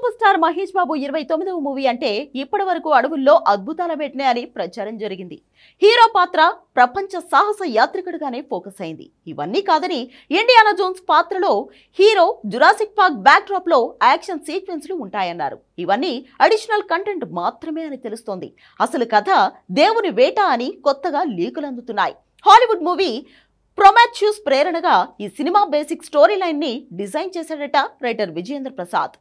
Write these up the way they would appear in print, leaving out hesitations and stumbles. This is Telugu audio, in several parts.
Super star Mahesh Babu 29వ movie అంటే ఇప్పటివరకు అడవుల్లో అద్భుతాల వేటనే అని ప్రచారం జరిగింది. హీరో పాత్ర ప్రపంచ సాహస యాత్రికుడిగానే ఫోకస్ అయింది. ఇవన్నీ కాదని ఇండియానా జోన్స్ పాత్రలో hero Jurassic park back drop లో యాక్షన్ సీక్వెన్స్లు ఉంటాయన్నారు. ఇవన్నీ అడిషనల్ కంటెంట్ మాత్రమే అని తెలుస్తోంది. అసలు కథ దేవుని వేట అని కొత్తగా లీకులు అందుతున్నాయి. హాలీవుడ్ మూవీ ప్రొమాథ్యూస్ ప్రేరణగా ఈ సినిమా బేసిక్ స్టోరీ లైన్ ని డిజైన్ చేశాడట రైటర్ విజయేంద్ర ప్రసాద్.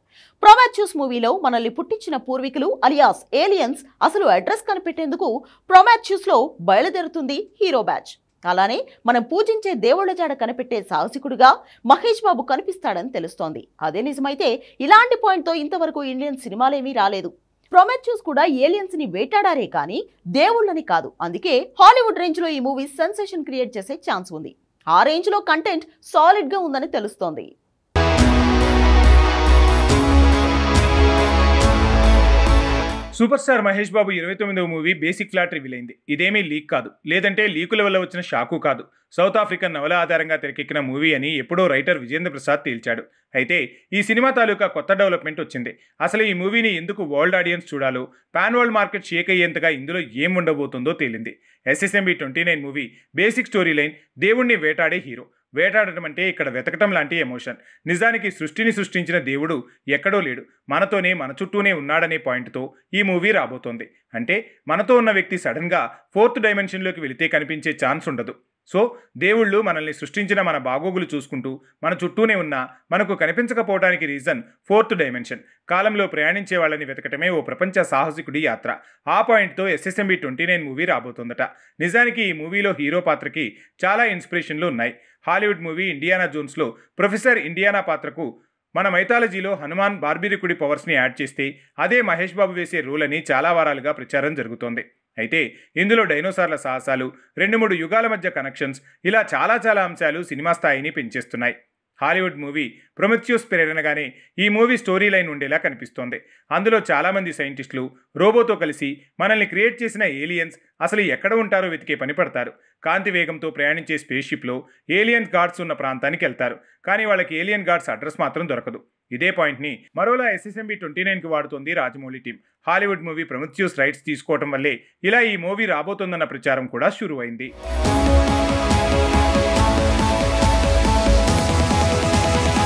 ప్రొమాథ్యూస్ మూవీలో మనల్ని పుట్టించిన పూర్వీకులు అలియాస్ ఏలియన్స్ అసలు అడ్రస్ కనిపెట్టేందుకు ప్రొమాథ్యూస్ లో బయలుదేరుతుంది హీరో బ్యాచ్. అలానే మనం పూజించే దేవుళ్ల జాడ కనిపెట్టే సాహసికుడిగా మహేష్ బాబు కనిపిస్తాడని తెలుస్తోంది. అదే నిజమైతే ఇలాంటి పాయింట్ తో ఇంతవరకు ఇండియన్ సినిమాలేమీ రాలేదు. ప్రొమాథ్యూస్ కూడా ఏలియన్స్ ని వేటాడారే కానీ దేవుళ్ళని కాదు. అందుకే హాలీవుడ్ రేంజ్ లో ఈ మూవీ సెన్సేషన్ క్రియేట్ చేసే ఛాన్స్ ఉంది. ఆ రేంజ్ లో కంటెంట్ సాలిడ్ గా ఉందని తెలుస్తోంది. Super star Mahesh Babu 29వ movie basic plot reveal అయింది. ఇదేమీ లీక్ కాదు, లేదంటే లీకుల వల్ల వచ్చిన షాకు కాదు. సౌత్ ఆఫ్రికన్ నవల ఆధారంగా తెరకెక్కిన మూవీ అని ఎప్పుడో రైటర్ విజయేంద్ర ప్రసాద్ తేల్చాడు. అయితే ఈ సినిమా తాలూకా కొత్త డెవలప్మెంట్ వచ్చింది. అసలు ఈ మూవీని ఎందుకు వరల్డ్ ఆడియన్స్ చూడాలో, పాన్ వరల్డ్ మార్కెట్ షేక్ అయ్యేంతగా ఇందులో ఏం ఉండబోతుందో తేలింది. SSMB 29 movie basic story line దేవుణ్ణి వేటాడే హీరో. వేటాడటం అంటే ఇక్కడ వెతకటం లాంటి ఎమోషన్. నిజానికి సృష్టిని సృష్టించిన దేవుడు ఎక్కడో లేడు, మనతోనే మన చుట్టూనే ఉన్నాడనే పాయింట్తో ఈ మూవీ రాబోతోంది. అంటే మనతో ఉన్న వ్యక్తి సడన్గా 4th డైమెన్షన్లోకి వెళితే కనిపించే ఛాన్స్ ఉండదు. సో దేవుళ్ళు మనల్ని సృష్టించిన మన బాగోగులు చూసుకుంటూ మన చుట్టూనే ఉన్నా మనకు కనిపించకపోవడానికి రీజన్ 4th డైమెన్షన్. కాలంలో ప్రయాణించే వాళ్ళని వెతకటమే ఓ ప్రపంచ సాహసికుడి యాత్ర. ఆ పాయింట్తో SSMB 29 మూవీ రాబోతోందట. నిజానికి ఈ మూవీలో హీరో పాత్రకి చాలా ఇన్స్పిరేషన్లు ఉన్నాయి. హాలీవుడ్ మూవీ ఇండియానా జోన్స్లో ప్రొఫెసర్ ఇండియానా పాత్రకు మన మైథాలజీలో హనుమాన్ బార్బిరికుడి పవర్స్ని యాడ్ చేస్తే అదే మహేష్ బాబు వేసే రోల్ అని చాలా వారాలుగా ప్రచారం జరుగుతోంది. అయితే ఇందులో డైనోసార్ల సాహసాలు, 2-3 యుగాల మధ్య కనెక్షన్స్, ఇలా చాలా అంశాలు సినిమా స్థాయిని పెంచేస్తున్నాయి. హాలీవుడ్ మూవీ ప్రొమెథ్యూస్ ప్రేరణగానే ఈ మూవీ స్టోరీ లైన్ ఉండేలా కనిపిస్తోంది. అందులో చాలామంది సైంటిస్టులు రోబోతో కలిసి మనల్ని క్రియేట్ చేసిన ఏలియన్స్ అసలు ఎక్కడ ఉంటారో వెతికే పని పడతారు. కాంతి వేగంతో ప్రయాణించే స్పేస్ షిప్లో ఏలియన్ గార్డ్స్ ఉన్న ప్రాంతానికి వెళ్తారు. కానీ వాళ్ళకి ఏలియన్ గార్డ్స్ అడ్రస్ మాత్రం దొరకదు. ఇదే పాయింట్ని మరోలా SSMB 29కి వాడుతోంది Rajamouli team. Hollywood movie Prometheus rights తీసుకోవడం వల్లే ఇలా ఈ మూవీ రాబోతోందన్న ప్రచారం కూడా షురు అయింది.